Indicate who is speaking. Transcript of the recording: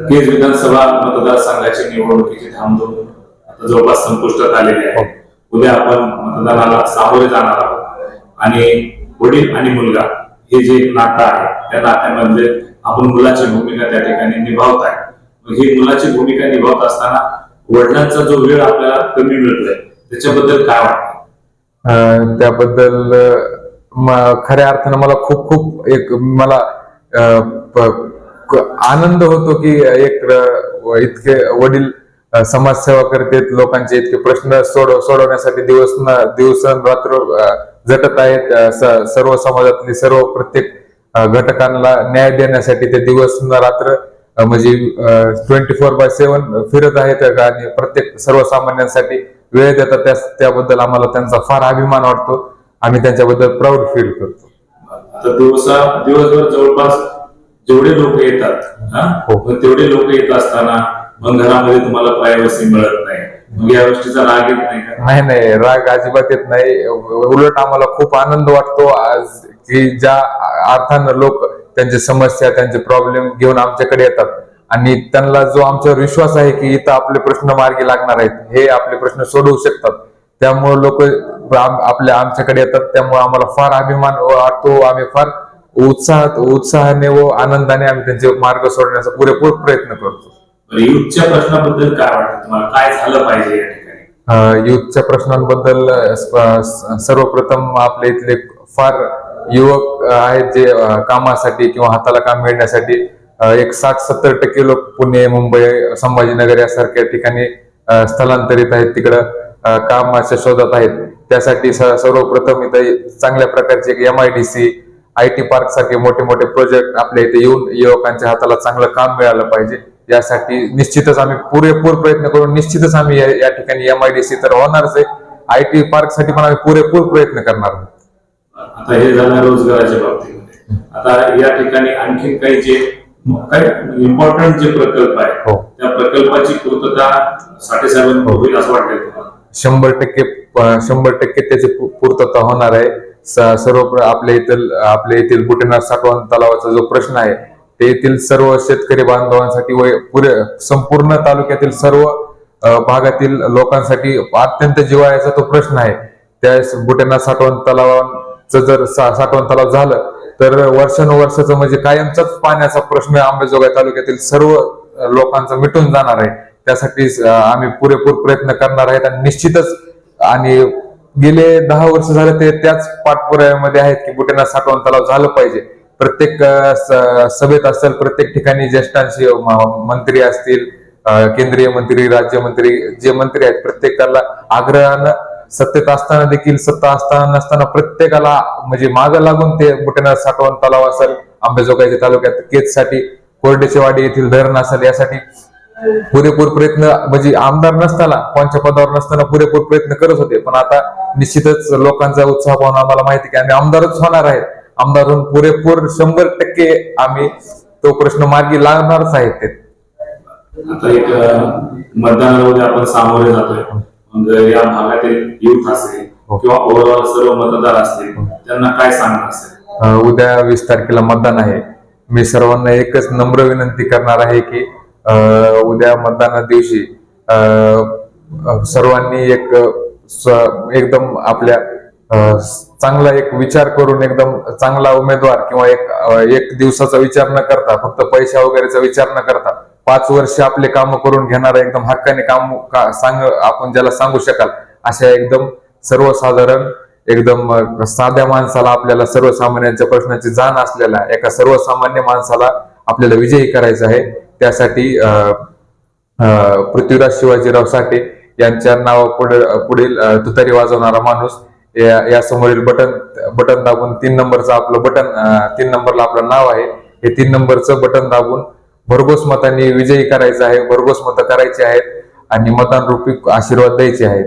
Speaker 1: केज विधानसभा मतदारसंघाची निवडणुकीची धामधूम आता जवळपास संपुष्टात आलेली आहे. उद्या आपण मतदानाला सामोरे जाणार आहोत आणि वडील आणि मुलगा हे जे नातं आहे त्या नात्यामध्ये आपण मुलाची भूमिका त्या ठिकाणी निभावत आहे. ही मुलाची भूमिका निभावत असताना वडिलांचा जो वेळ आपल्याला कमी मिळतोय त्याच्याबद्दल काय वाटतं?
Speaker 2: त्याबद्दल खऱ्या अर्थानं मला खूप खूप एक मला आनंद होतो की एक इतके वडील समाजसेवा करतात, लोकांचे इतके प्रश्न सोडवण्यासाठी दिवस रात्र झटत आहेत. सर्व समाजातली सर्व प्रत्येक घटकांना न्याय देण्यासाठी ते दिवस रात्र म्हणजे 24/7 फिरत आहेत आणि प्रत्येक सर्वसामान्यांसाठी वेळ देतात. त्याबद्दल आम्हाला त्यांचा फार अभिमान वाटतो. आम्ही त्यांच्याबद्दल प्राऊड फील करतो.
Speaker 1: आता दिवसभर जवळपास जेवढे लोक येतात तेवढे लोक येत असताना मग घरामध्ये तुम्हाला प्रायव्हसी मिळत नाही, मग या गोष्टीचा राग येत नाही का?
Speaker 2: नाही, राग अजिबात येत नाही. उलट आम्हाला खूप आनंद वाटतो आज की ज्या अर्थानं लोक त्यांची समस्या त्यांचे प्रॉब्लेम घेऊन आमच्याकडे येतात आणि त्यांना जो आमच्यावर विश्वास आहे की इथं आपले प्रश्न मार्गी लागणार आहेत, हे आपले प्रश्न सोडवू शकतात, त्यामुळे लोक आमच्याकडे येतात. त्यामुळे आम्हाला फार अभिमान वाटतो. आम्ही फार उत्साहाने व आनंदाने आम्ही त्यांचे मार्ग सोडण्याचा पुरेपूर प्रयत्न करतो.
Speaker 1: युथच्या प्रश्नाबद्दल काय वाटतं तुम्हाला? काय झालं पाहिजे या ठिकाणी?
Speaker 2: युथच्या प्रश्नांबद्दल सर्वप्रथम आपल्या इथले फार युवक आहेत जे कामासाठी किंवा हाताला काम मिळण्यासाठी 60-70% लोक पुणे, मुंबई, संभाजीनगर यासारख्या ठिकाणी स्थलांतरित आहेत, तिकडं कामाच्या शोधात आहेत. त्यासाठी सर्वप्रथम इथं चांगल्या प्रकारचे एक MIDC IT पार्क सारखे मोठे मोठे प्रोजेक्ट आपल्या इथे येऊन युवकांच्या हाताला चांगलं काम मिळालं पाहिजे. यासाठी निश्चितच आम्ही पुरेपूर प्रयत्न करून निश्चितच आम्ही या ठिकाणी MIDC तर होणारच आहे, IT पार्क साठी पण आम्ही पुरेपूर प्रयत्न करणार आहोत.
Speaker 1: आता हे झालं रोजगाराच्या बाबतीमध्ये. आता या ठिकाणी आणखी काही जे इम्पॉर्टंट जे प्रकल्प आहे त्या प्रकल्पाची पूर्तता साठे साहेबांनी होईल असं वाटतंय तुम्हाला?
Speaker 2: 100% त्याची पूर्तता होणार आहे. सर्व आपल्या येथील बुटेनाथ साठवण तलावाचा जो प्रश्न आहे ते येथील सर्व शेतकरी बांधवांसाठी व संपूर्ण तालुक्यातील सर्व भागातील लोकांसाठी अत्यंत जिव्हाळ्याचा तो प्रश्न आहे. त्या बुटेनाथ साठवण तलावाचं जर साठवण तलाव झालं तर वर्षानुवर्षाचं म्हणजे कायमचाच पाण्याचा प्रश्न अंबाजोगाई तालुक्यातील सर्व लोकांचा मिटून जाणार आहे. त्यासाठी आम्ही पुरेपूर प्रयत्न करणार आहेत आणि निश्चितच आणि गेले 10 वर्ष झाले ते त्याच पाठपुराव्यामध्ये आहेत की बुटेनाथ साठवण तलाव झालं पाहिजे. प्रत्येक सभेत असेल, प्रत्येक ठिकाणी ज्येष्ठांशी मंत्री असतील, केंद्रीय मंत्री, राज्यमंत्री जे मंत्री आहेत प्रत्येकाला आग्रहानं सत्तेत असताना देखील सत्ता असताना नसताना प्रत्येकाला म्हणजे मागं लागून ते बुटेनाथ साठवण तलाव असेल, अंबाजोगाई तालुक्यात केजसाठी कोरडेचेवाडी येथील धरण असेल यासाठी पुरेपूर प्रयत्न म्हणजे आमदार नसताना कोणत्या पदावर नसताना पुरेपूर प्रयत्न करत होते. पण आता निश्चितच लोकांचा उत्साह पाहून आम्हाला माहिती की आम्ही आमदारच होणार आहेत. आमदार होऊन पुरेपूर 100% आम्ही तो प्रश्न मार्गी लागणारच आहे.
Speaker 1: आता एक मतदानामध्ये आपण सामोरे जातोय, मग या भागातील युथ असेल किंवा ओव्हरऑल सर्व मतदार असतील त्यांना काय सांगणार असेल?
Speaker 2: उद्या 20 तारखेला मतदान आहे. मी सर्वांना एकच नम्र विनंती करणार आहे की उद्या मतदाना दिवशी सर्वांनी एकदम आपल्या चांगला एक विचार करून एकदम चांगला उमेदवार किंवा एक दिवसाचा विचार न करता, फक्त पैसा वगैरेचा विचार न करता 5 वर्ष आपले काम करून घेणारा एकदम हक्काने काम आपण ज्याला सांगू शकाल अशा एकदम सर्वसाधारण एकदम साध्या माणसाला, आपल्याला सर्वसामान्यांच्या प्रश्नाची जाण असलेला एका सर्वसामान्य माणसाला आपल्याला विजयी करायचं आहे. त्यासाठी पृथ्वीराज शिवाजीराव साठे यांच्या पुढील तुतारी वाजवणारा माणूस या समोरील बटन दाबून 3 नंबरचं आपलं बटन 3 नंबरला आपलं नाव आहे, हे 3 नंबरचं बटन दाबून भरघोस मतांनी विजयी करायचं आहे. भरघोस मतं करायची आहेत आणि मतांरूपी आशीर्वाद द्यायचे आहेत.